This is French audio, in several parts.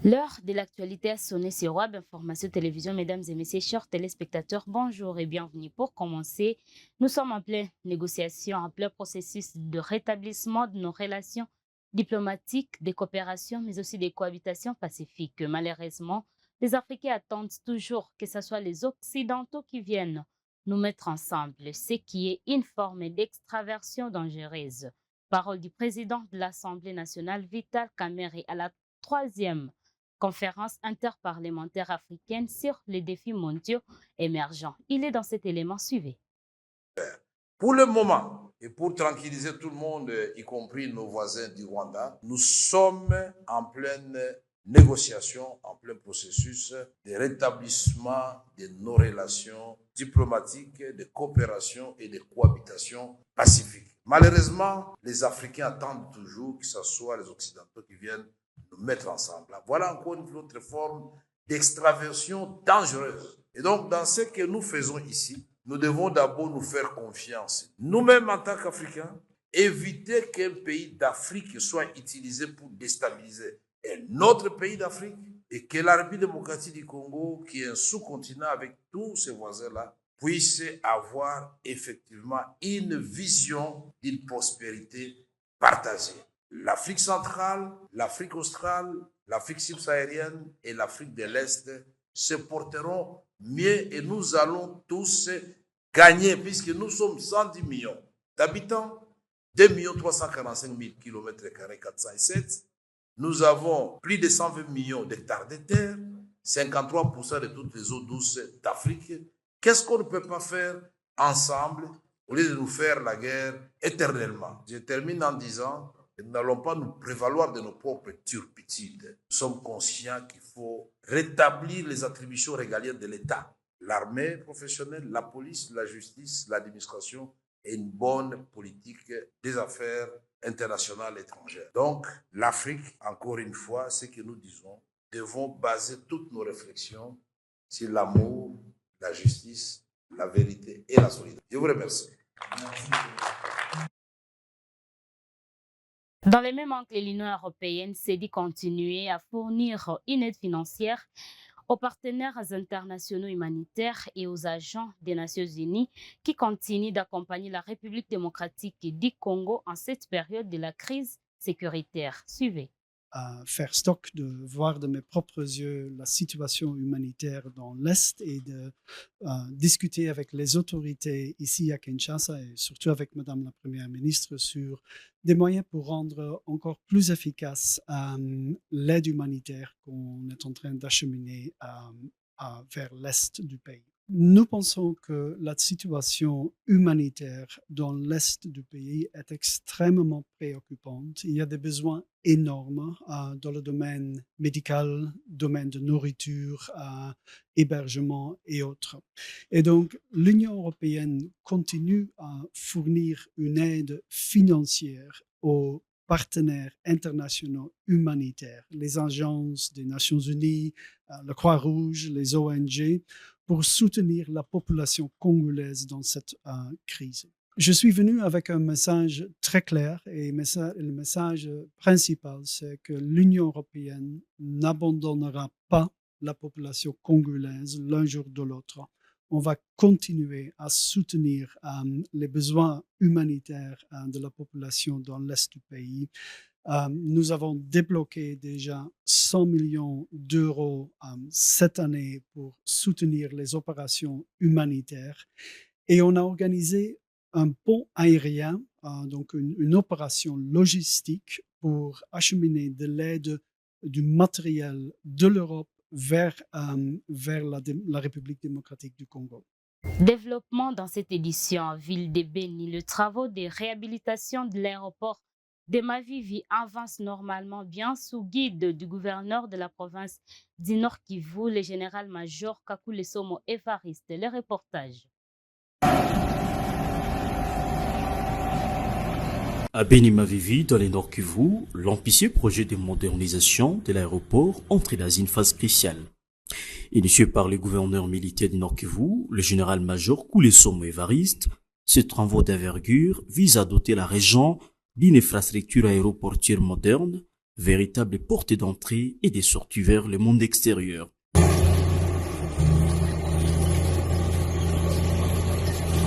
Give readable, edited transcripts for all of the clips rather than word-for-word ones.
L'heure de l'actualité a sonné sur Web Information Télévision. Mesdames et messieurs, chers téléspectateurs, bonjour et bienvenue. Pour commencer, nous sommes en pleine négociation, en plein processus de rétablissement de nos relations diplomatiques, de coopération, mais aussi de cohabitation pacifique. Malheureusement, les Africains attendent toujours que ce soit les Occidentaux qui viennent nous mettre ensemble, ce qui est une forme d'extraversion dangereuse. Parole du président de l'Assemblée nationale, Vital Kamerhe, à la troisième conférence interparlementaire africaine sur les défis mondiaux émergents. Il est dans cet élément suivi. Pour le moment, et pour tranquilliser tout le monde, y compris nos voisins du Rwanda, nous sommes en pleine négociation, en plein processus de rétablissement de nos relations diplomatiques, de coopération et de cohabitation pacifique. Malheureusement, les Africains attendent toujours que ce soit les Occidentaux qui viennent nous mettre ensemble. Voilà encore une autre forme d'extraversion dangereuse. Et donc, dans ce que nous faisons ici, nous devons d'abord nous faire confiance. Nous-mêmes, en tant qu'Africains, éviter qu'un pays d'Afrique soit utilisé pour déstabiliser un autre pays d'Afrique et que la République démocratique du Congo, qui est un sous-continent avec tous ses voisins-là, puisse avoir effectivement une vision d'une prospérité partagée. L'Afrique centrale, l'Afrique australe, l'Afrique subsaharienne et l'Afrique de l'Est se porteront mieux et nous allons tous gagner puisque nous sommes 110 millions d'habitants, 2 345 000 km², 407. Nous avons plus de 120 millions d'hectares de terre, 53% de toutes les eaux douces d'Afrique. Qu'est-ce qu'on ne peut pas faire ensemble au lieu de nous faire la guerre éternellement? Je termine en disant que nous n'allons pas nous prévaloir de nos propres turpitudes. Nous sommes conscients qu'il faut rétablir les attributions régaliennes de l'État. L'armée professionnelle, la police, la justice, l'administration et une bonne politique des affaires internationales et étrangères. Donc, l'Afrique, encore une fois, ce que nous disons, devons baser toutes nos réflexions sur l'amour, la justice, la vérité et la solidarité. Je vous remercie. Merci. Dans le même angle, l'Union européenne s'est dit continuer à fournir une aide financière aux partenaires internationaux humanitaires et aux agents des Nations Unies qui continuent d'accompagner la République démocratique du Congo en cette période de la crise sécuritaire. Suivez. Faire stock, de voir de mes propres yeux la situation humanitaire dans l'Est et de discuter avec les autorités ici à Kinshasa et surtout avec Madame la Première ministre sur des moyens pour rendre encore plus efficace l'aide humanitaire qu'on est en train d'acheminer vers l'Est du pays. Nous pensons que la situation humanitaire dans l'Est du pays est extrêmement préoccupante. Il y a des besoins énormes dans le domaine médical, domaine de nourriture, hébergement et autres. Et donc, l'Union européenne continue à fournir une aide financière aux partenaires internationaux humanitaires, les agences des Nations Unies, la Croix-Rouge, les ONG, pour soutenir la population congolaise dans cette crise. Je suis venu avec un message très clair et le message principal, c'est que l'Union européenne n'abandonnera pas la population congolaise l'un jour de l'autre. On va continuer à soutenir les besoins humanitaires de la population dans l'Est du pays. Nous avons débloqué déjà 100 millions d'euros cette année pour soutenir les opérations humanitaires et on a organisé un pont aérien, donc une opération logistique pour acheminer de l'aide, du matériel de l'Europe vers la République démocratique du Congo. Développement dans cette édition en ville de Beni, le travaux de réhabilitation de l'aéroport de Mavivi avance normalement bien sous guide du gouverneur de la province du Nord Kivu, le général-major Kakule Somo Evariste. Le reportage. À Beni-Mavivi, dans les Nord Kivu, l'ambitieux projet de modernisation de l'aéroport entre dans une phase cruciale. Initié par le gouverneur militaire du Nord Kivu, le général-major Kakule Somo Evariste, ce travaux d'envergure vise à doter la région d'une infrastructure aéroportuaire moderne véritable porte d'entrée et de sortie vers le monde extérieur.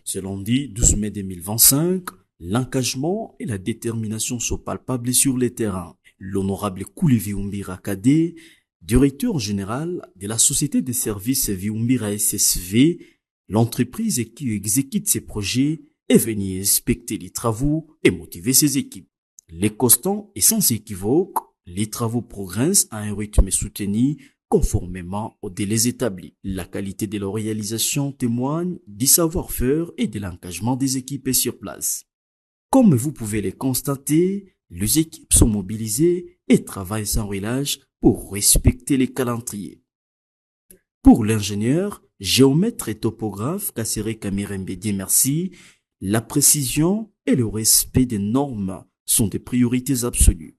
Ce lundi 12 mai 2025, l'engagement et la détermination sont palpables sur le terrain. L'honorable Kouli Viumbira Kade, directeur général de la société de services Viumbira SSV, l'entreprise qui exécute ses projets, est venu inspecter les travaux et motiver ses équipes. Les constants et sans équivoque, les travaux progressent à un rythme soutenu conformément aux délais établis. La qualité de leur réalisation témoigne du savoir-faire et de l'engagement des équipes sur place. Comme vous pouvez le constater, les équipes sont mobilisées et travaillent sans relâche pour respecter les calendriers. Pour l'ingénieur, géomètre et topographe Kassere Kamirembe merci, la précision et le respect des normes sont des priorités absolues.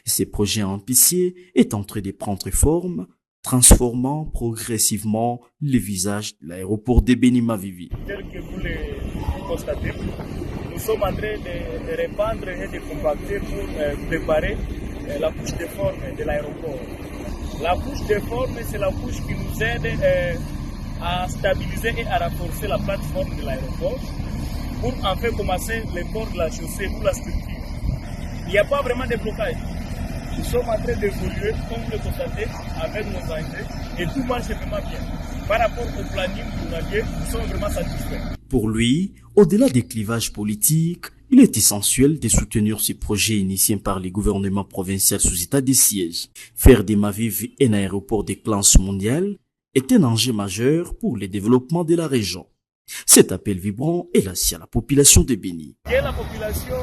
Ces projets ambitieux est en train de prendre forme, transformant progressivement le visage de l'aéroport de Beni-Mavivi. Tel que vous le constatez, nous sommes en train de répandre et de compacter pour préparer la couche de forme de l'aéroport. La couche de forme, c'est la couche qui nous aide à stabiliser et à renforcer la plateforme de l'aéroport pour en fait commencer le port de la chaussée ou la structure. Il n'y a pas vraiment de blocage. Nous sommes en train d'évoluer, comme vous le constatez, avec nos engins et tout marche vraiment bien. Par rapport au planning journalier, nous sommes vraiment satisfaits. Pour lui, au-delà des clivages politiques, il est essentiel de soutenir ces projets initiés par les gouvernements provinciaux sous état de siège. Faire de Mavivi un aéroport de classe mondiale est un enjeu majeur pour le développement de la région. Cet appel vibrant est lancé à la population de Beni. Et la population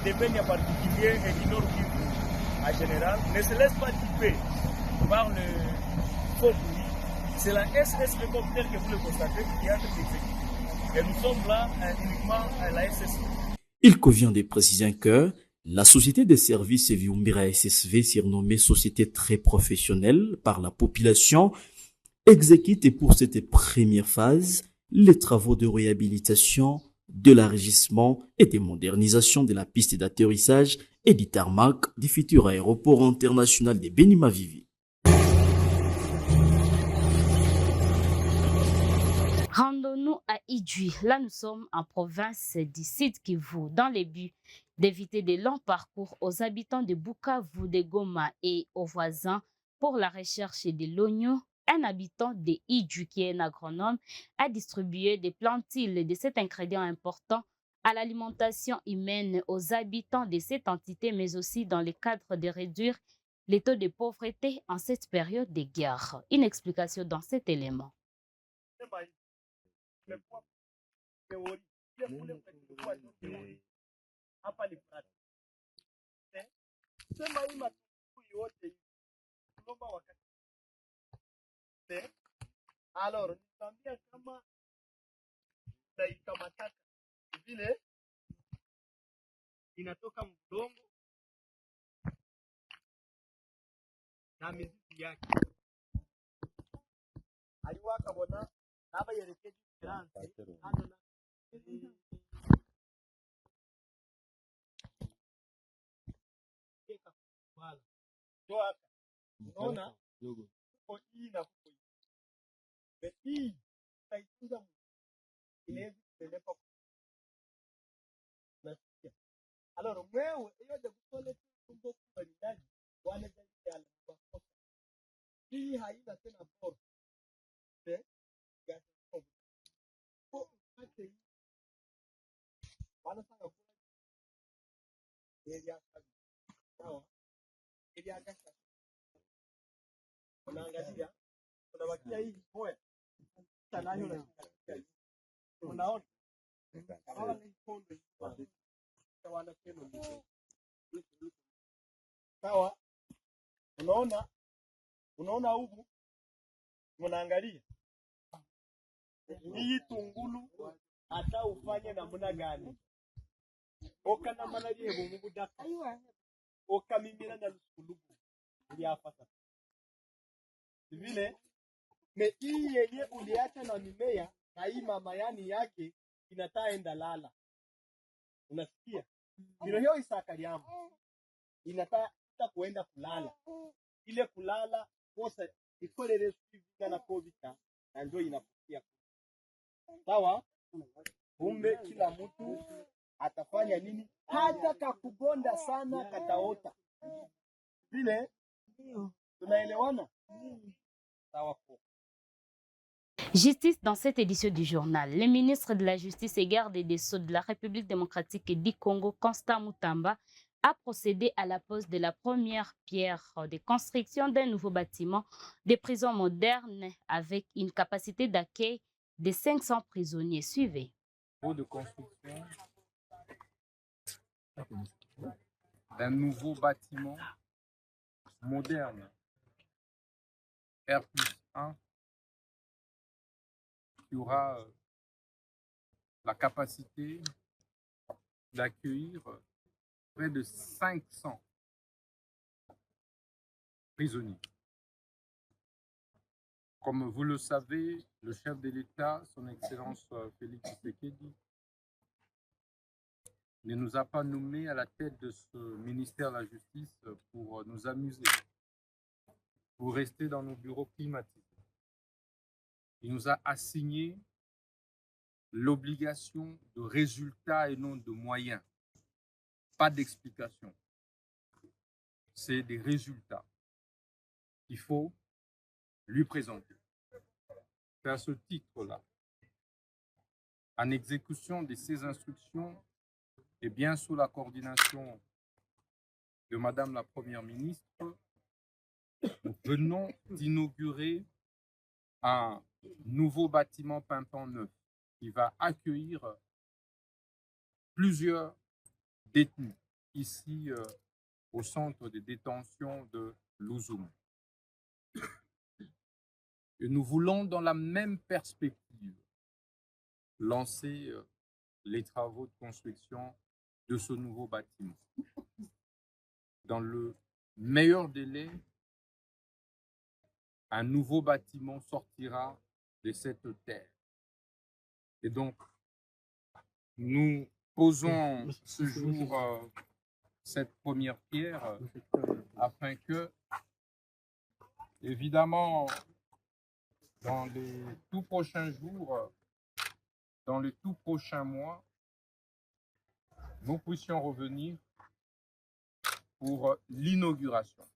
de Beni en particulier et du Nord Kivu en général ne se laisse pas typer par le faux bruit. C'est la SS tel que vous le constatez qui a été exécutée. Et nous sommes là uniquement à la SSV. Il convient de préciser que la société de services Viumbira SSV, surnommée société très professionnelle par la population, exécute pour cette première phase les travaux de réhabilitation, de l'enregistrement et de modernisation de la piste d'atterrissage et du tarmac du futur aéroport international de Beni-Mavivi. Rendons-nous à Idjui. Là, nous sommes en province du Sud Kivu, dans le but d'éviter des longs parcours aux habitants de Bukavu, de Goma et aux voisins pour la recherche de l'oignon. Un habitant de Idjui, qui est un agronome, a distribué des plantules de cet ingrédient important à l'alimentation humaine aux habitants de cette entité, mais aussi dans le cadre de réduire les taux de pauvreté en cette période de guerre. Une explication dans cet élément. Alors, nitaambia kama utaikamataka vile inatoka mdongo na mizizi yake. Aliwaka bona aba yerekeje Esperance hano na keka wala. Toa unaona kwa hii na hii itaikuza inaweza kupeleka nasikia. Alors wewe hiyo de kutole tumbo kwa ndani wale zaidi ya kwa hii haina tena bora ya kwa ate wala sana kwa area sawa area gasa unaangalia unabakia hii moja nayo na unaona kama ni kondo sawa tena sawa unaona huku unaangalia hii tungulu hata ufanye namna gani okana manaje mungu daka okamimira na lusulubu ya fata vile me hii yenye uliacha na mimea na hii mama yani yake inataenda lala unasikia ndio hiyo isakariamu hata kuenda kulala. Ile kulala kosa ikolele sivika na COVID na ndio inafikia. Sawa? Kumbe kila mtu atafanya nini? Hata kakugonda sana kataota. Vile tunaelewana? Sawa. Justice dans cette édition du journal. Le ministre de la Justice et garde des Sceaux de la République démocratique du Congo, Constant Mutamba, a procédé à la pose de la première pierre de construction d'un nouveau bâtiment de prison moderne avec une capacité d'accueil de 500 prisonniers. Suivez. De construction d'un nouveau bâtiment moderne R+1 qui aura la capacité d'accueillir près de 500 prisonniers. Comme vous le savez, le chef de l'État, son Excellence Félix Tshisekedi, ne nous a pas nommés à la tête de ce ministère de la Justice pour nous amuser, pour rester dans nos bureaux climatisés. Il nous a assigné l'obligation de résultats et non de moyens. Pas d'explication. C'est des résultats qu'il faut lui présenter. C'est à ce titre-là, en exécution de ces instructions et bien sous la coordination de Madame la Première ministre, nous venons d'inaugurer un nouveau bâtiment pimpant neuf qui va accueillir plusieurs détenus ici au centre de détention de Louzoum. Et nous voulons, dans la même perspective, lancer les travaux de construction de ce nouveau bâtiment. Dans le meilleur délai, un nouveau bâtiment sortira de cette terre. Et donc, nous posons ce jour cette première pierre afin que, évidemment, dans les tout prochains jours, dans les tout prochains mois, nous puissions revenir pour l'inauguration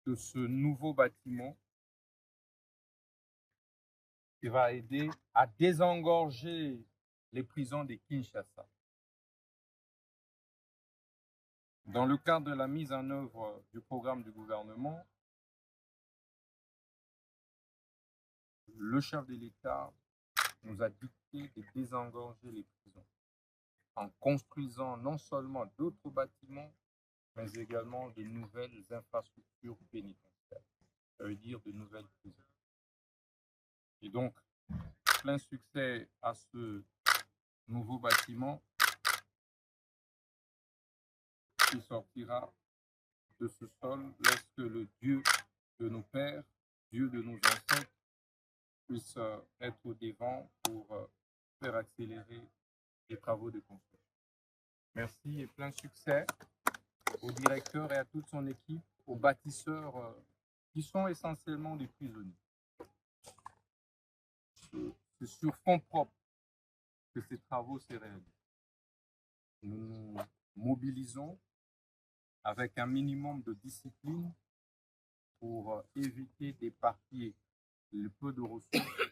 de ce nouveau bâtiment qui va aider à désengorger les prisons de Kinshasa. Dans le cadre de la mise en œuvre du programme du gouvernement, le chef de l'État nous a dicté de désengorger les prisons en construisant non seulement d'autres bâtiments, mais également de nouvelles infrastructures pénitentiaires, ça veut dire de nouvelles prisons. Et donc, plein succès à ce nouveau bâtiment qui sortira de ce sol lorsque le Dieu de nos pères, Dieu de nos ancêtres, puisse être au devant pour faire accélérer les travaux de construction. Merci et plein succès au directeur et à toute son équipe, aux bâtisseurs qui sont essentiellement des prisonniers. C'est sur fonds propres que ces travaux se réalisent. Nous nous mobilisons avec un minimum de discipline pour éviter d'éparpiller le peu de ressources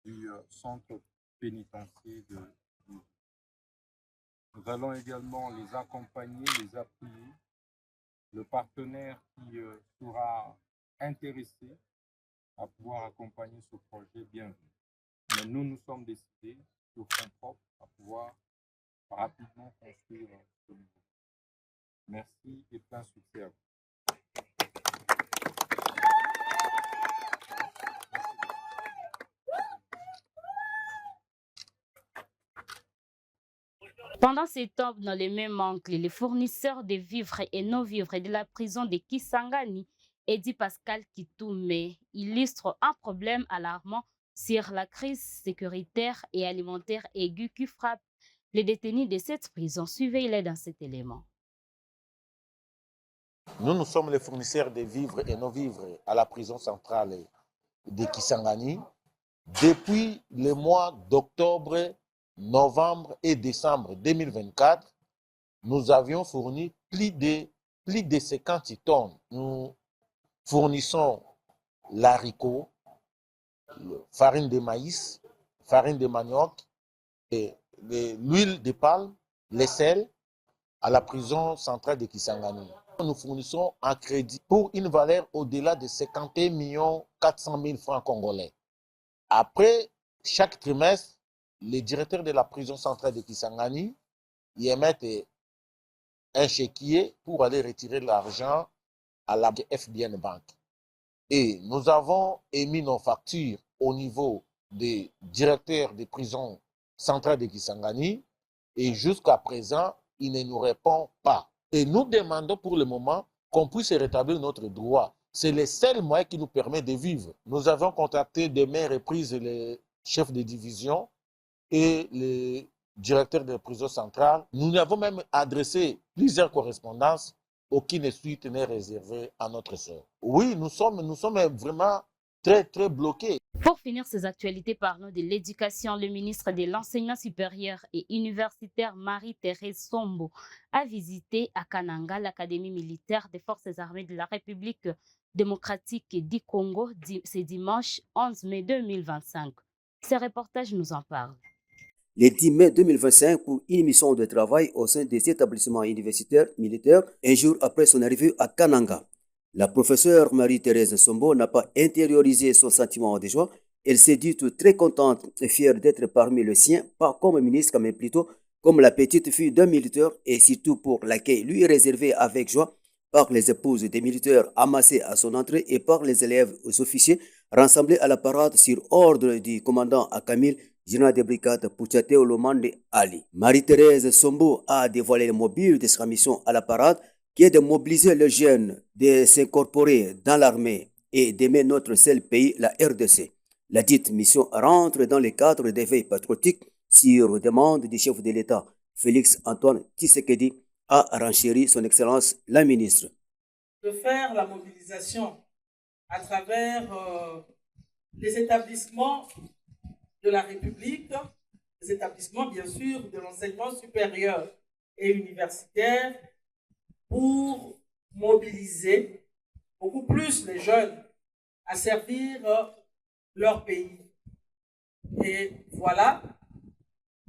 du centre pénitentiaire de Louzoum. Nous allons également les accompagner, les appuyer. Le partenaire qui sera intéressé à pouvoir accompagner ce projet, bienvenue. Mais nous sommes décidés sur fonds propres à pouvoir rapidement construire ce niveau. Merci et plein succès à vous. Pendant ces temps, dans les mêmes angles, les fournisseurs de vivres et non-vivres de la prison de Kisangani, Eddy Pascal Kitoumé, illustre un problème alarmant sur la crise sécuritaire et alimentaire aiguë qui frappe Les détenus de cette prison, suivez-les dans cet élément. Nous sommes les fournisseurs de vivres et non-vivres à la prison centrale de Kisangani. Depuis le mois d'octobre, novembre et décembre 2024, nous avions fourni plus de 50 tonnes. Nous fournissons l'haricot, farine de maïs, farine de manioc, et l'huile de palme, les sels à la prison centrale de Kisangani. Nous fournissons un crédit pour une valeur au-delà de 51 400 000 francs congolais. Après chaque trimestre, les directeurs de la prison centrale de Kisangani y émettent un chéquier pour aller retirer l'argent à la FBN Bank. Et nous avons émis nos factures au niveau des directeurs des prisons centrales de Kisangani et jusqu'à présent, ils ne nous répondent pas. Et nous demandons pour le moment qu'on puisse rétablir notre droit. C'est le seul moyen qui nous permet de vivre. Nous avons contacté de maintes reprises les chefs de division et les directeurs de la prison centrale. Nous avons même adressé plusieurs correspondances. Aucune suite n'est réservée à notre sort. Oui, nous sommes vraiment très bloqués. Pour finir ces actualités, parlons de l'éducation. Le ministre de l'Enseignement supérieur et universitaire Marie-Thérèse Sombo a visité à Kananga l'Académie militaire des forces armées de la République démocratique du Congo ce dimanche 11 mai 2025. Ce reportage nous en parle. Le 10 mai 2025 pour une mission de travail au sein de cet établissement universitaire militaire, un jour après son arrivée à Kananga. La professeure Marie-Thérèse Sombo n'a pas intériorisé son sentiment de joie. Elle s'est dit très contente et fière d'être parmi les siens, pas comme ministre, mais plutôt comme la petite fille d'un militaire, et surtout pour l'accueil lui réservé avec joie par les épouses des militaires amassés à son entrée et par les élèves aux officiers rassemblés à la parade sur ordre du commandant Akamil, général de brigade Pouchate Olomande Ali. Marie-Thérèse Sombo a dévoilé le mobile de sa mission à la parade, qui est de mobiliser les jeunes, de s'incorporer dans l'armée et d'aimer notre seul pays, la RDC. La dite mission rentre dans le cadre des veilles patriotiques sur demande du chef de l'État, Félix Antoine Tshisekedi, a renchéri son Excellence la ministre. De faire la mobilisation à travers les établissements de la République, les établissements bien sûr de l'enseignement supérieur et universitaire, pour mobiliser beaucoup plus les jeunes à servir leur pays. Et voilà,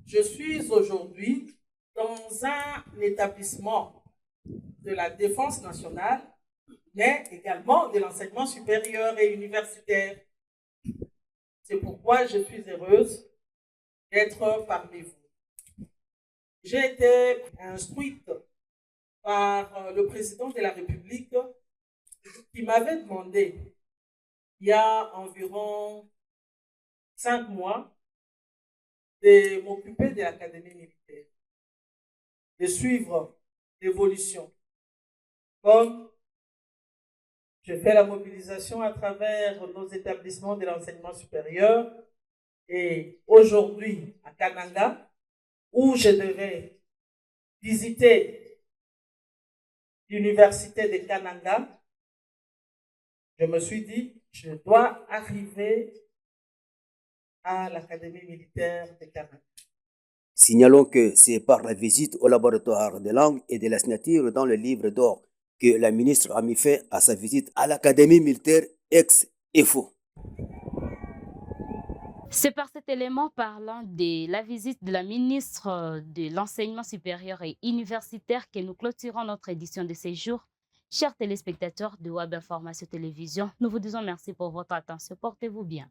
je suis aujourd'hui dans un établissement de la défense nationale, mais également de l'enseignement supérieur et universitaire. C'est pourquoi je suis heureuse d'être parmi vous. J'ai été instruite par le président de la République qui m'avait demandé, il y a environ 5 mois, de m'occuper de l'Académie militaire, de suivre l'évolution. Comme je fais la mobilisation à travers nos établissements de l'enseignement supérieur et aujourd'hui à Kananga, où je devais visiter l'université de Kananga, je me suis dit, je dois arriver à l'Académie militaire de Kananga. Signalons que c'est par la visite au laboratoire de langue et de la signature dans le livre d'or que la ministre a mis fin à sa visite à l'Académie militaire ex-EFO. C'est par cet élément parlant de la visite de la ministre de l'Enseignement supérieur et universitaire que nous clôturons notre édition de ce jour. Chers téléspectateurs de Web Information Télévision, nous vous disons merci pour votre attention. Portez-vous bien.